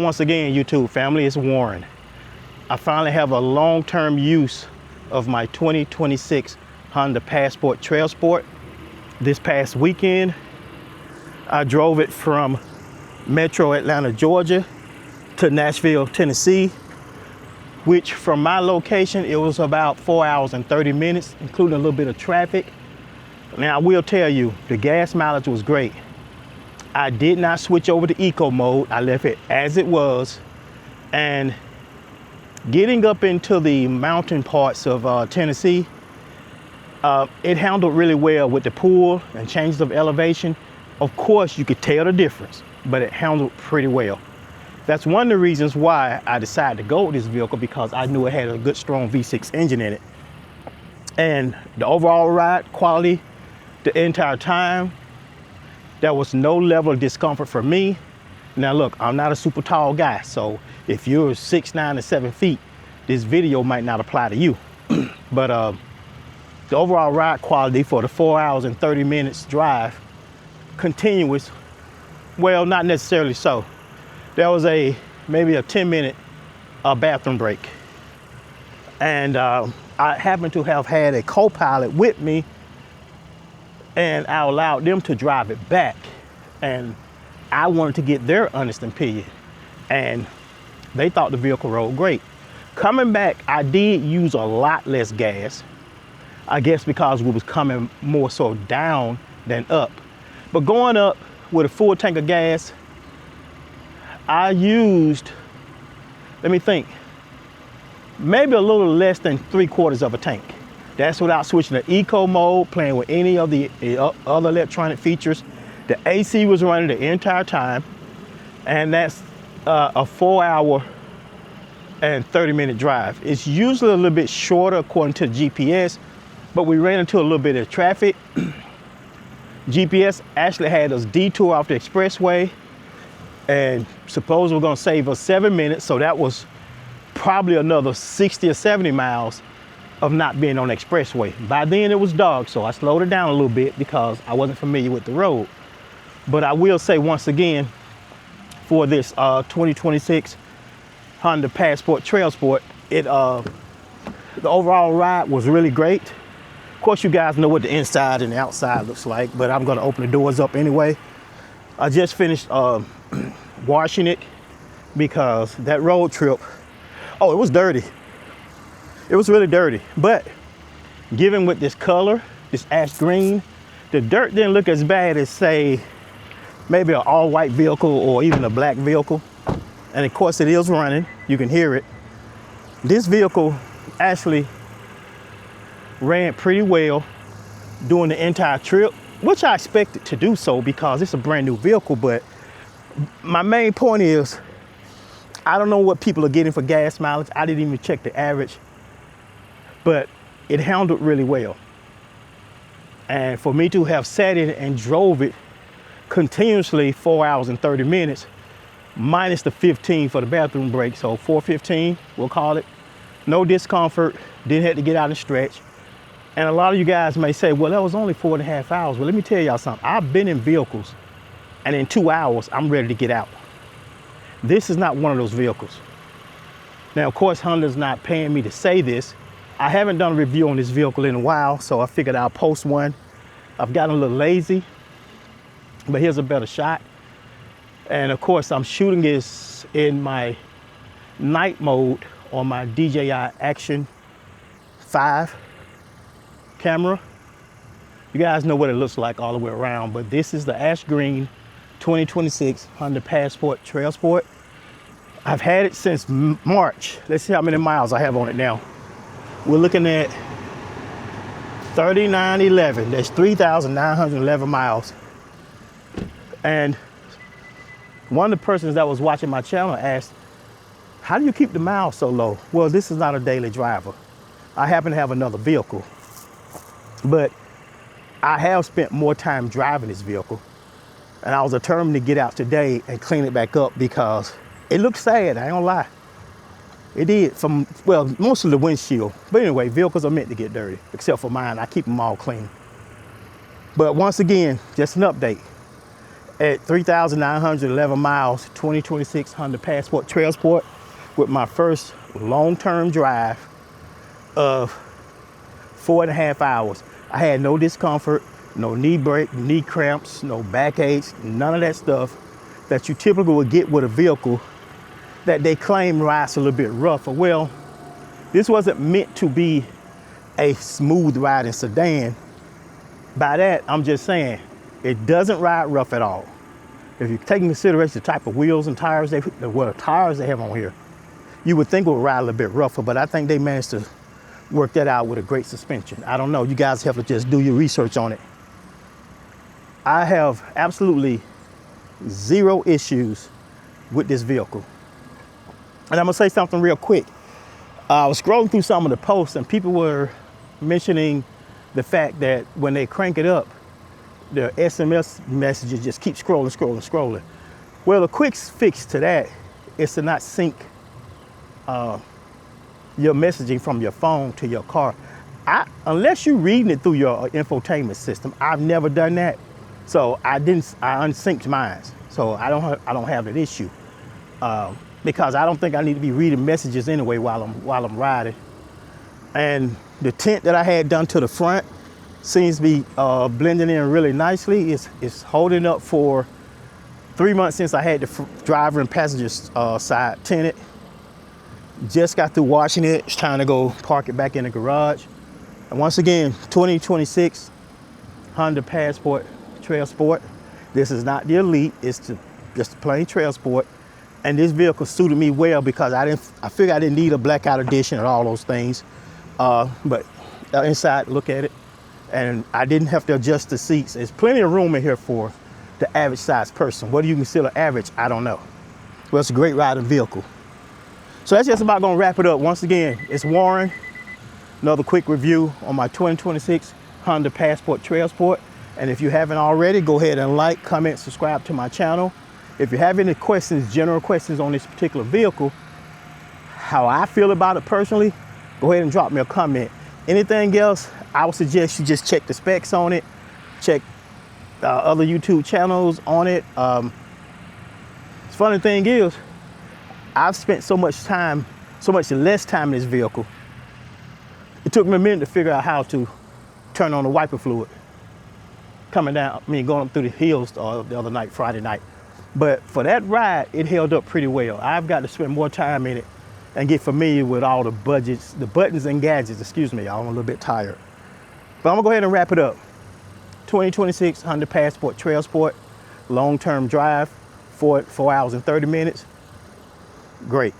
once again, YouTube family, it's Warren. I finally have a long-term use of my 2026 Honda Passport Trailsport. This past weekend, I drove it from Metro Atlanta, Georgia to Nashville, Tennessee, which from my location, it was about 4 hours and 30 minutes, including a little bit of traffic. Now, I will tell you, the gas mileage was great. I did not switch over to eco mode. I left it as it was. And getting up into the mountain parts of Tennessee, it handled really well with the pull and changes of elevation. Of course, you could tell the difference, but it handled pretty well. That's one of the reasons why I decided to go with this vehicle, because I knew it had a good, strong V6 engine in it. And the overall ride quality, the entire time, there was no level of discomfort for me. Now look, I'm not a super tall guy, so if you're 6'9" to 7 feet, this video might not apply to you. But the overall ride quality for the 4 hours and 30 minutes drive, continuous, well, not necessarily so. There was maybe a 10-minute bathroom break. And I happened to have had a co-pilot with me, and I allowed them to drive it back. And I wanted to get their honest opinion. And they thought the vehicle rode great. Coming back, I did use a lot less gas. I guess because we was coming more so down than up. But going up with a full tank of gas, I used, let me think, maybe a little less than 3/4 of a tank. That's without switching to eco mode, playing with any of the other electronic features. The AC was running the entire time, and that's a 4 hour and 30-minute drive. It's usually a little bit shorter according to GPS, but we ran into a little bit of traffic. GPS actually had us detour off the expressway, and suppose we're gonna save us 7 minutes, so that was probably another 60 or 70 miles of not being on the expressway. By then it was dark, so I slowed it down a little bit because I wasn't familiar with the road. But I will say once again, for this 2026 Honda Passport Trailsport, the overall ride was really great. Of course, you guys know what the inside and the outside looks like, but I'm gonna open the doors up anyway. I just finished washing it because that road trip, oh, it was dirty. It was really dirty, but given with this color, this ash green, the dirt didn't look as bad as, say, maybe an all-white vehicle or even a black vehicle. And of course it is running, you can hear it. This vehicle actually ran pretty well during the entire trip, which I expected to do so because it's a brand new vehicle. But my main point is, I don't know what people are getting for gas mileage. I didn't even check the average, but it handled really well. And for me to have sat in it and drove it continuously 4 hours and 30 minutes, minus the 15 for the bathroom break, so 4:15, we'll call it. No discomfort, didn't have to get out and stretch. And a lot of you guys may say, well, that was only 4.5 hours. Well, let me tell y'all something. I've been in vehicles, and in 2 hours, I'm ready to get out. This is not one of those vehicles. Now, of course, Honda's not paying me to say this. I haven't done a review on this vehicle in a while, so I figured I'll post one. I've gotten a little lazy, but here's a better shot. And of course, I'm shooting this in my night mode on my DJI Action 5 camera. You guys know what it looks like all the way around, but this is the ash green 2026 Honda Passport Trailsport. I've had it since March. Let's see how many miles I have on it now. We're looking at 3911. That's 3,911 miles. And one of the persons that was watching my channel asked, how do you keep the miles so low? Well, this is not a daily driver. I happen to have another vehicle, but I have spent more time driving this vehicle, and I was determined to get out today and clean it back up because it looked sad, I ain't gonna lie. It did, from, well, most of the windshield. But anyway, vehicles are meant to get dirty, except for mine. I keep them all clean. But once again, just an update. at 3,911 miles, 2026 Honda Passport Trailsport with my first long-term drive of 4.5 hours. I had no discomfort, no knee break, knee cramps, no backaches, none of that stuff that you typically would get with a vehicle that they claim rides a little bit rougher. Well, this wasn't meant to be a smooth riding sedan. By that, I'm just saying it doesn't ride rough at all. If you take into consideration the type of wheels and tires they have on here, you would think it would ride a little bit rougher, but I think they managed to work that out with a great suspension. I don't know, you guys have to just do your research on it. I have absolutely zero issues with this vehicle. And I'm gonna say something real quick. I was scrolling through some of the posts and people were mentioning the fact that when they crank it up, the SMS messages just keep scrolling. Well, the quick fix to that is to not sync your messaging from your phone to your car. Unless you're reading it through your infotainment system, I've never done that. So I unsynced mine. So I don't have that issue. Because I don't think I need to be reading messages anyway while I'm riding. And the tint that I had done to the front seems to be blending in really nicely. It's holding up for 3 months since I had the driver and passenger side tinted. Just got through washing it. It's time to go park it back in the garage. And once again, 2026 Honda Passport Trailsport. This is not the Elite, it's just the plain Trailsport. And this vehicle suited me well because I figured I didn't need a blackout edition and all those things. But inside, look at it. And I didn't have to adjust the seats. There's plenty of room in here for the average size person. Whether you consider average, I don't know. Well, it's a great riding vehicle. So that's just about gonna wrap it up. Once again, it's Warren. Another quick review on my 2026 Honda Passport Trailsport. And if you haven't already, go ahead and like, comment, subscribe to my channel. If you have any questions, general questions on this particular vehicle, how I feel about it personally, go ahead and drop me a comment. Anything else, I would suggest you just check the specs on it, check other YouTube channels on it. The funny thing is, I've spent so much less time in this vehicle. It took me a minute to figure out how to turn on the wiper fluid. Going up through the hills the other night, Friday night. But for that ride, it held up pretty well. I've got to spend more time in it and get familiar with all the buttons and gadgets, excuse me, I'm a little bit tired. But I'm gonna go ahead and wrap it up. 2026 Honda Passport Trailsport, long-term drive, 4 hours and 30 minutes. Great.